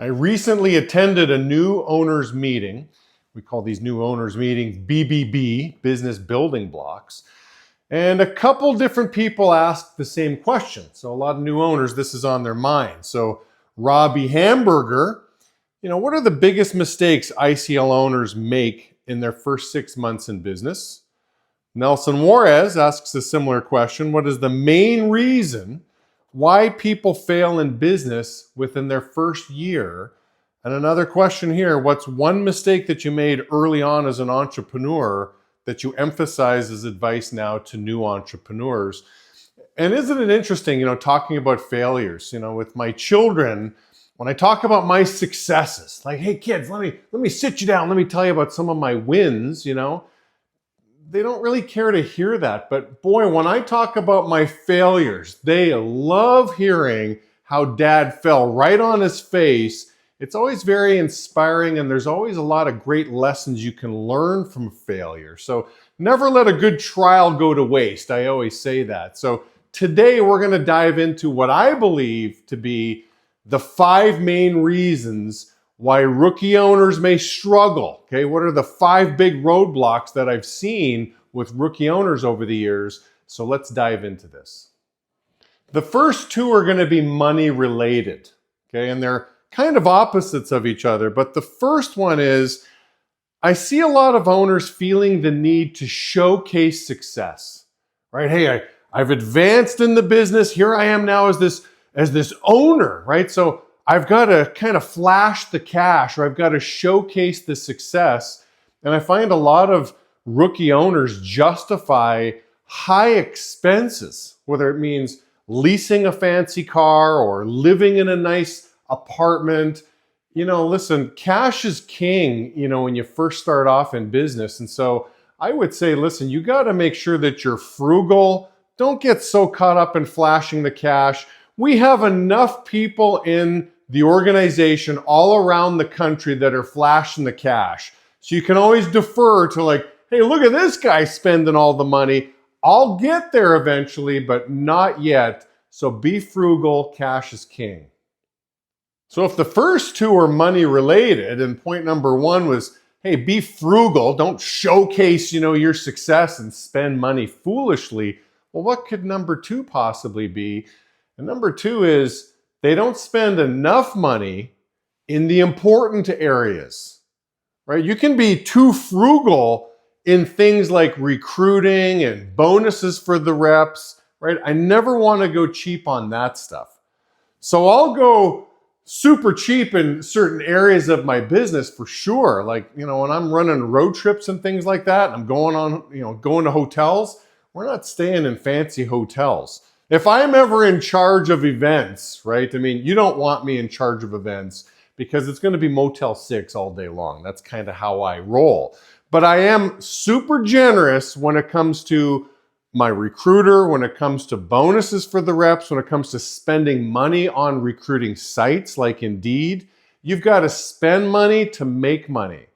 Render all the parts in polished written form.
I recently attended a new owners meeting. We call these new owners meetings BBB, business building blocks. And a couple different people asked the same question. So a lot of new owners, this is on their mind. So Robbie Hamburger, what are the biggest mistakes ICL owners make in their first 6 months in business? Nelson Juarez asks a similar question. What is the main reason why people fail in business within their first year? And another question here, what's one mistake that you made early on as an entrepreneur that you emphasize as advice now to new entrepreneurs? And isn't it interesting, talking about failures, with my children, when I talk about my successes, like, hey kids, let me sit you down, let me tell you about some of my wins, they don't really care to hear that. But boy, when I talk about my failures, they love hearing how dad fell right on his face. It's always very inspiring, and there's always a lot of great lessons you can learn from failure. So never let a good trial go to waste. I always say that. So today we're going to dive into what I believe to be the 5 main reasons why rookie owners may struggle. Okay, what are the 5 big roadblocks that I've seen with rookie owners over the years? So let's dive into this. The first 2 are going to be money related. Okay, and they're kind of opposites of each other. But the first one is, I see a lot of owners feeling the need to showcase success, right? Hey, I've advanced in the business. Here I am now as this owner, right? So I've got to kind of flash the cash, or I've got to showcase the success. And I find a lot of rookie owners justify high expenses, whether it means leasing a fancy car or living in a nice apartment. Listen, cash is king, when you first start off in business. And so I would say, listen, you got to make sure that you're frugal. Don't get so caught up in flashing the cash. We have enough people in the organization all around the country that are flashing the cash. So you can always defer to, like, hey, look at this guy spending all the money. I'll get there eventually, but not yet. So be frugal. Cash is king. So if the first 2 are money related, and point number 1 was, hey, be frugal, don't showcase, your success and spend money foolishly. Well, what could number 2 possibly be? And number 2 is, they don't spend enough money in the important areas, right? You can be too frugal in things like recruiting and bonuses for the reps, right? I never want to go cheap on that stuff. So I'll go super cheap in certain areas of my business for sure. Like, when I'm running road trips and things like that, I'm going to hotels, we're not staying in fancy hotels. If I'm ever in charge of events, right? You don't want me in charge of events because it's going to be Motel 6 all day long. That's kind of how I roll. But I am super generous when it comes to my recruiter, when it comes to bonuses for the reps, when it comes to spending money on recruiting sites like Indeed. You've got to spend money to make money.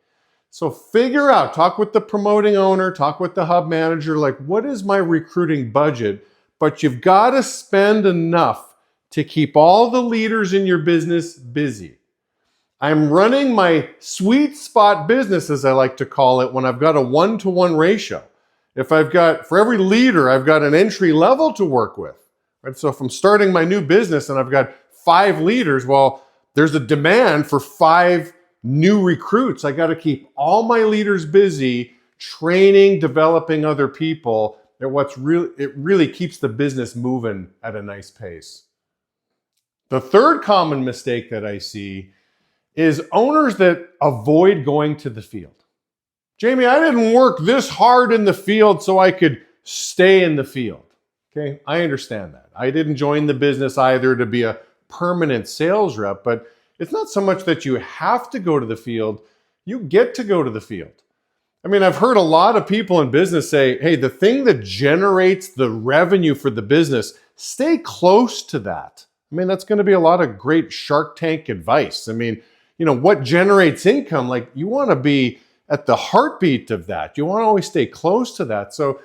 So figure out, talk with the promoting owner, talk with the hub manager, like, what is my recruiting budget? But you've got to spend enough to keep all the leaders in your business busy. I'm running my sweet spot business, as I like to call it, when I've got a 1-to-1 ratio. If for every leader, I've got an entry level to work with, right? So if I'm starting my new business and I've got 5 leaders, well, there's a demand for 5 new recruits. I got to keep all my leaders busy, training, developing other people. It really keeps the business moving at a nice pace. The third common mistake that I see is owners that avoid going to the field. Jamie, I didn't work this hard in the field so I could stay in the field. Okay, I understand that. I didn't join the business either to be a permanent sales rep, but it's not so much that you have to go to the field, you get to go to the field. I've heard a lot of people in business say, hey, the thing that generates the revenue for the business, stay close to that. That's going to be a lot of great Shark Tank advice. What generates income? Like, you want to be at the heartbeat of that. You want to always stay close to that. So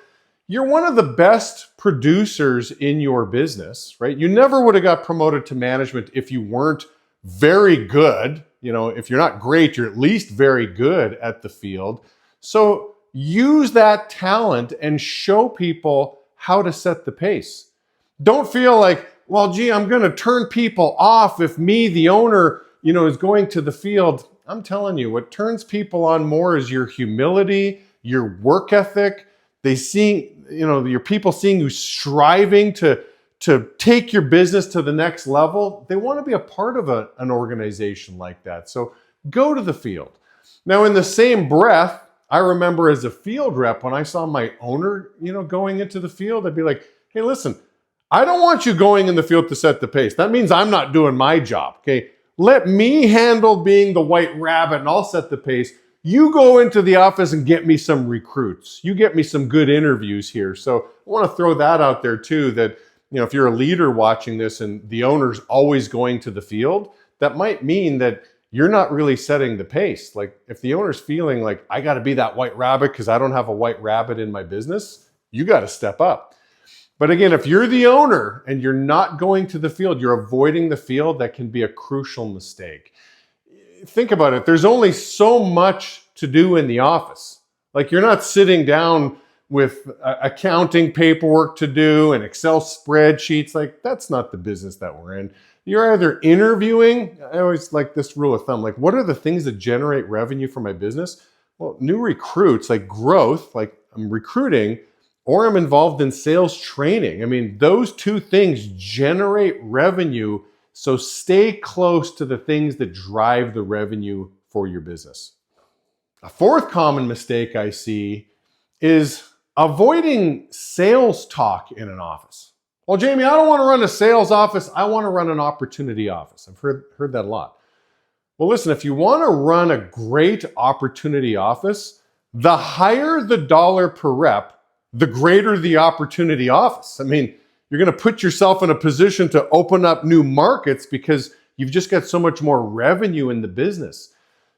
you're one of the best producers in your business, right? You never would have got promoted to management if you weren't very good. If you're not great, you're at least very good at the field. So use that talent and show people how to set the pace. Don't feel like, well, gee, I'm going to turn people off if me, the owner, is going to the field. I'm telling you, what turns people on more is your humility, your work ethic. They see, your people seeing you striving to take your business to the next level. They want to be a part of an organization like that. So go to the field. Now, in the same breath, I remember as a field rep, when I saw my owner, going into the field, I'd be like, hey, listen, I don't want you going in the field to set the pace. That means I'm not doing my job, okay? Let me handle being the white rabbit and I'll set the pace. You go into the office and get me some recruits. You get me some good interviews here. So I want to throw that out there too, that if you're a leader watching this and the owner's always going to the field, that might mean that you're not really setting the pace. Like if the owner's feeling like, I got to be that white rabbit because I don't have a white rabbit in my business, you got to step up. But again, if you're the owner and you're not going to the field, you're avoiding the field, that can be a crucial mistake. Think about it. There's only so much to do in the office. Like you're not sitting down with accounting paperwork to do and Excel spreadsheets. Like that's not the business that we're in. You're either interviewing. I always like this rule of thumb. Like what are the things that generate revenue for my business? Well, new recruits, like growth, like I'm recruiting, or I'm involved in sales training. I mean, those two things generate revenue. So stay close to the things that drive the revenue for your business. A fourth common mistake I see is avoiding sales talk in an office. Well, Jamie, I don't want to run a sales office. I want to run an opportunity office. I've heard that a lot. Well, listen, if you want to run a great opportunity office, the higher the dollar per rep, the greater the opportunity office. I mean, you're going to put yourself in a position to open up new markets because you've just got so much more revenue in the business.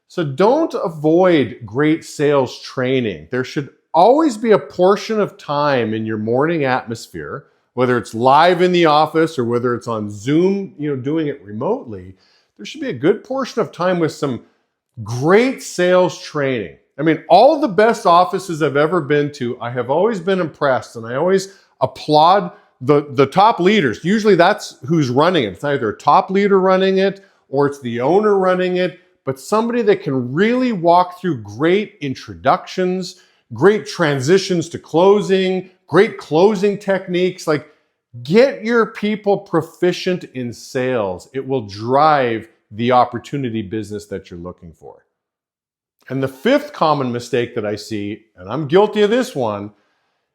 So don't avoid great sales training. There should always be a portion of time in your morning atmosphere, whether it's live in the office or whether it's on Zoom, doing it remotely. There should be a good portion of time with some great sales training. I mean, all the best offices I've ever been to, I have always been impressed, and I always applaud the top leaders. Usually that's who's running it. It's either a top leader running it or it's the owner running it, but somebody that can really walk through great introductions, great transitions to closing, great closing techniques. Like get your people proficient in sales. It will drive the opportunity business that you're looking for. And the fifth common mistake that I see, and I'm guilty of this one,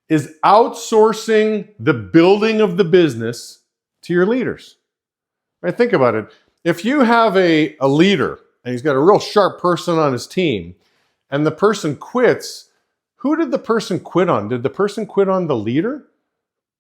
is outsourcing the building of the business to your leaders. Right? Think about it. If you have a leader and he's got a real sharp person on his team and the person quits, who did the person quit on? Did the person quit on the leader?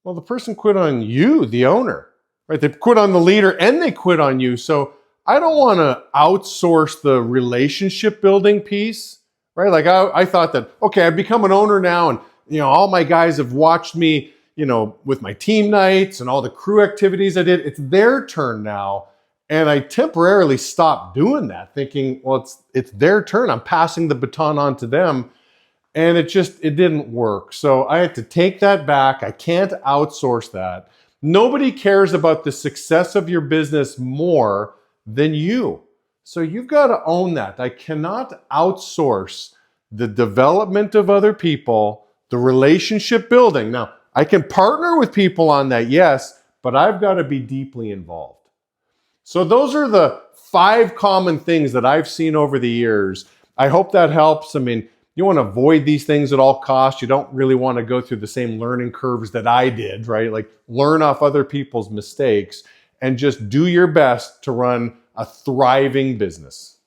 Well, the person quit on you, the owner. Right? They quit on the leader and they quit on you. So I don't want to outsource the relationship building piece, right? Like I thought that, okay, I've become an owner now and, all my guys have watched me, with my team nights and all the crew activities I did. It's their turn now. And I temporarily stopped doing that thinking, well, it's their turn. I'm passing the baton on to them. And it didn't work. So I had to take that back. I can't outsource that. Nobody cares about the success of your business more than you. So you've got to own that. I cannot outsource the development of other people, the relationship building. Now, I can partner with people on that, yes, but I've got to be deeply involved. So those are the 5 common things that I've seen over the years. I hope that helps. I mean, you want to avoid these things at all costs. You don't really want to go through the same learning curves that I did, right? Like learn off other people's mistakes and just do your best to run a thriving business.